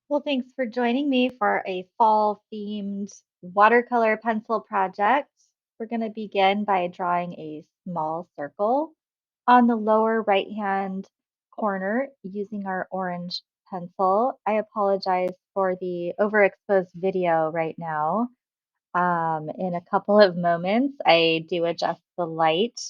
Well, thanks for joining me for a fall themed watercolor pencil project. We're going to begin by drawing a small circle on the lower right hand corner using our orange pencil. I apologize for the overexposed video right now. In a couple of moments, I do adjust the light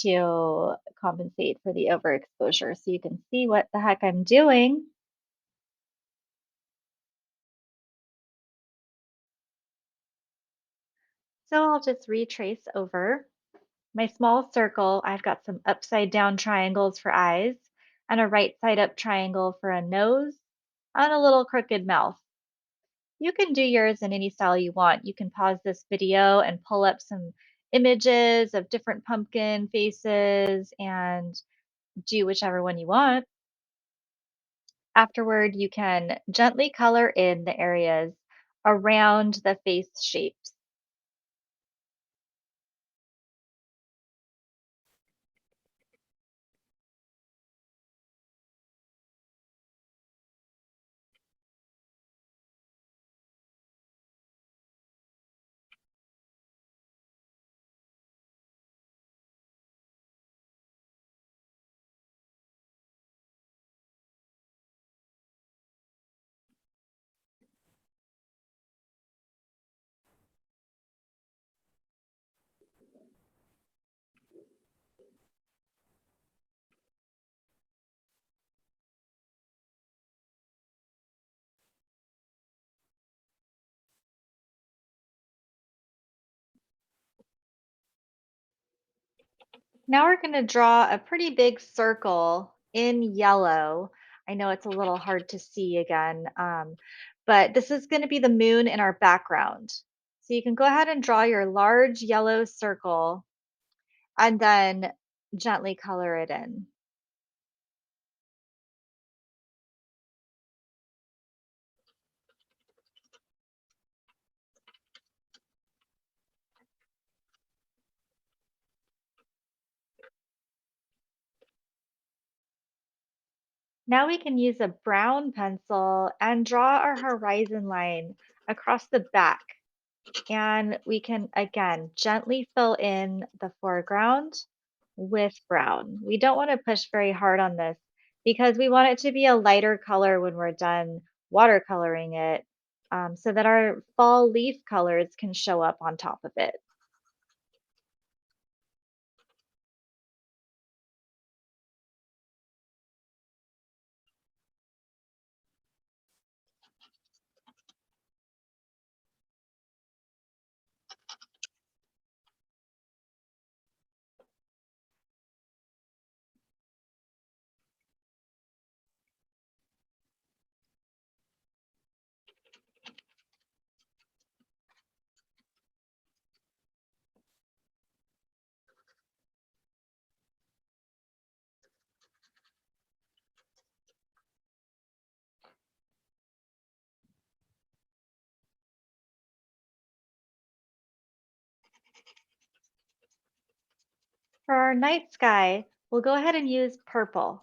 to compensate for the overexposure so you can see what the heck I'm doing. So I'll just retrace over my small circle. I've got some upside down triangles for eyes and a right side up triangle for a nose and a little crooked mouth. You can do yours in any style you want. You can pause this video and pull up some images of different pumpkin faces and do whichever one you want. Afterward, you can gently color in the areas around the face shapes. Now we're going to draw a pretty big circle in yellow. I know it's a little hard to see again, but this is going to be the moon in our background. So you can go ahead and draw your large yellow circle and then gently color it in. Now we can use a brown pencil and draw our horizon line across the back. And we can, again, gently fill in the foreground with brown. We don't want to push very hard on this because we want it to be a lighter color when we're done watercoloring it so that our fall leaf colors can show up on top of it. For our night sky, we'll go ahead and use purple.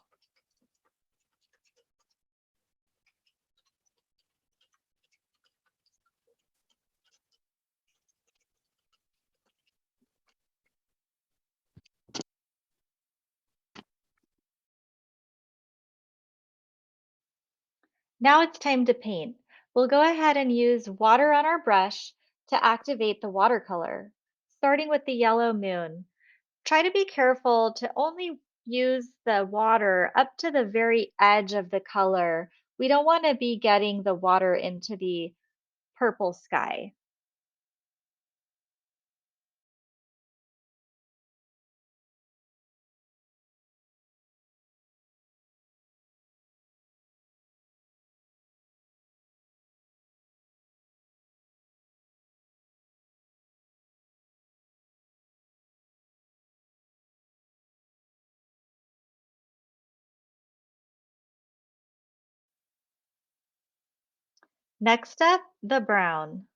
Now it's time to paint. We'll go ahead and use water on our brush to activate the watercolor, starting with the yellow moon. Try to be careful to only use the water up to the very edge of the color. We don't want to be getting the water into the purple sky. Next up, the brown.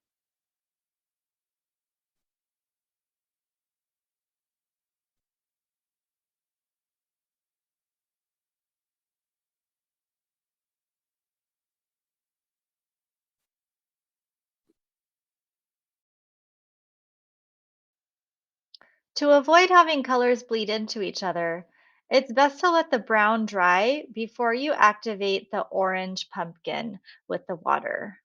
To avoid having colors bleed into each other, it's best to let the brown dry before you activate the orange pumpkin with the water.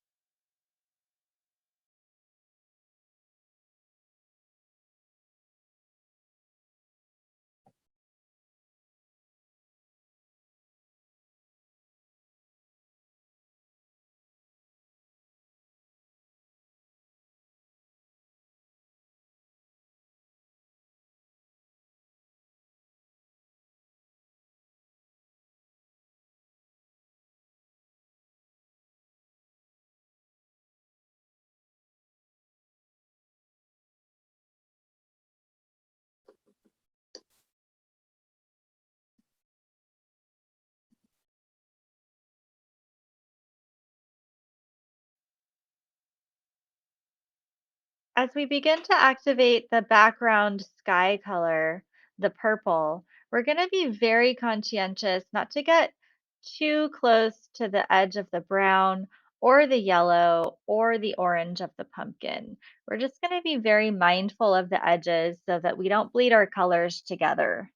As we begin to activate the background sky color, the purple, we're going to be very conscientious not to get too close to the edge of the brown or the yellow or the orange of the pumpkin. We're just going to be very mindful of the edges so that we don't bleed our colors together.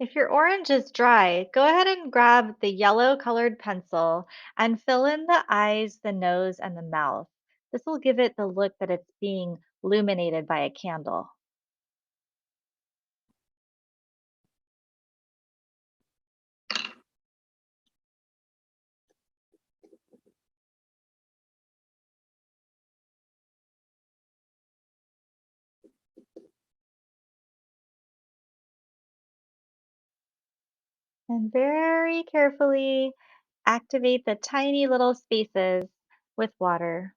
If your orange is dry, go ahead and grab the yellow colored pencil and fill in the eyes, the nose, and the mouth. This will give it the look that it's being illuminated by a candle. And very carefully activate the tiny little spaces with water.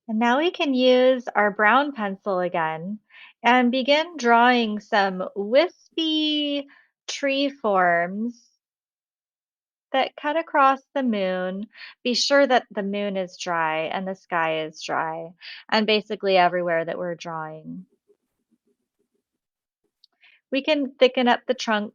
And now we can use our brown pencil again and begin drawing some wispy tree forms that cut across the moon. Be sure that the moon is dry and the sky is dry, and basically everywhere that we're drawing. We can thicken up the trunk.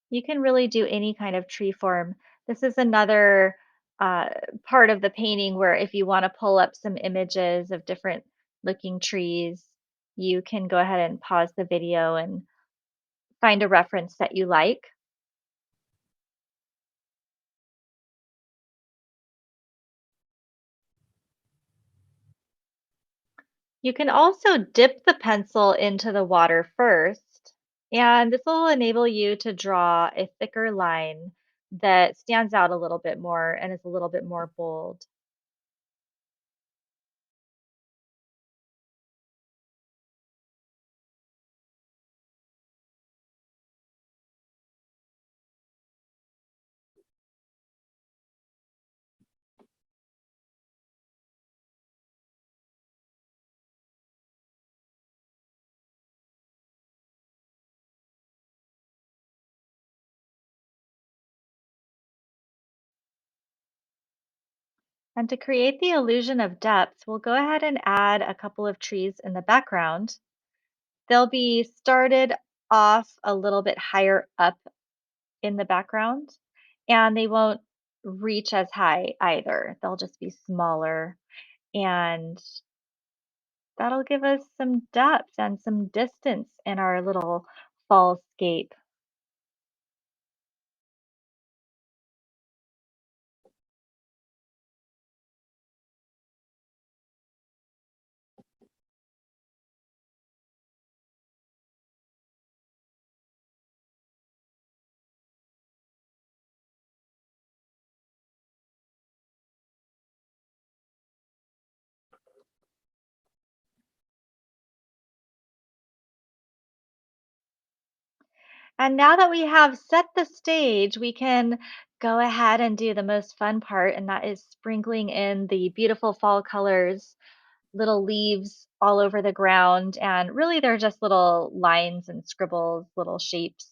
You can really do any kind of tree form. This is another uh, part of the painting where if you want to pull up some images of different looking trees, you can go ahead and pause the video and find a reference that you like. You can also dip the pencil into the water first, and this will enable you to draw a thicker line that stands out a little bit more and is a little bit more bold. And to create the illusion of depth, we'll go ahead and add a couple of trees in the background. They'll be started off a little bit higher up in the background, and they won't reach as high either. They'll just be smaller, and that'll give us some depth and some distance in our little fall scape. And now that we have set the stage, we can go ahead and do the most fun part, and that is sprinkling in the beautiful fall colors, little leaves all over the ground. And really, they're just little lines and scribbles, little shapes.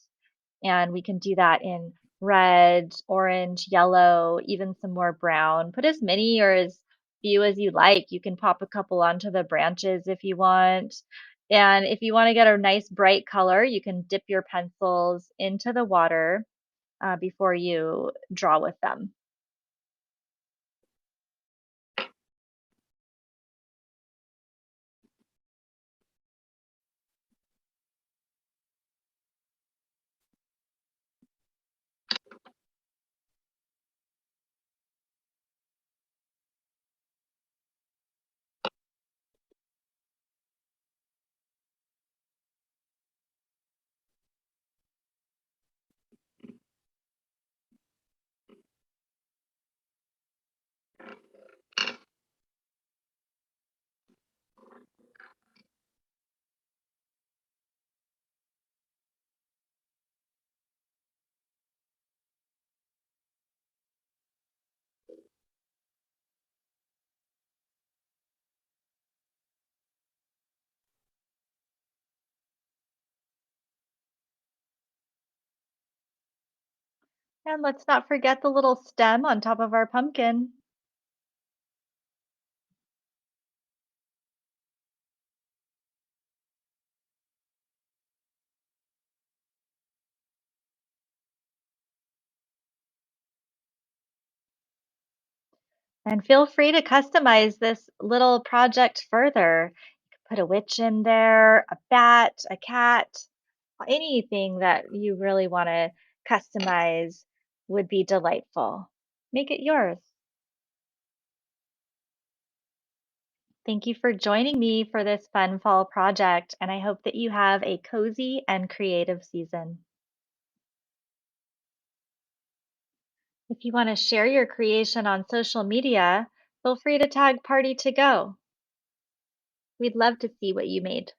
And we can do that in red, orange, yellow, even some more brown. Put as many or as few as you like. You can pop a couple onto the branches if you want. And if you want to get a nice bright color, you can dip your pencils into the water before you draw with them. And let's not forget the little stem on top of our pumpkin. And feel free to customize this little project further. Put a witch in there, a bat, a cat, anything that you really want to customize would be delightful. Make it yours. Thank you for joining me for this fun fall project, and I hope that you have a cozy and creative season. If you want to share your creation on social media, feel free to tag Party to Go. We'd love to see what you made.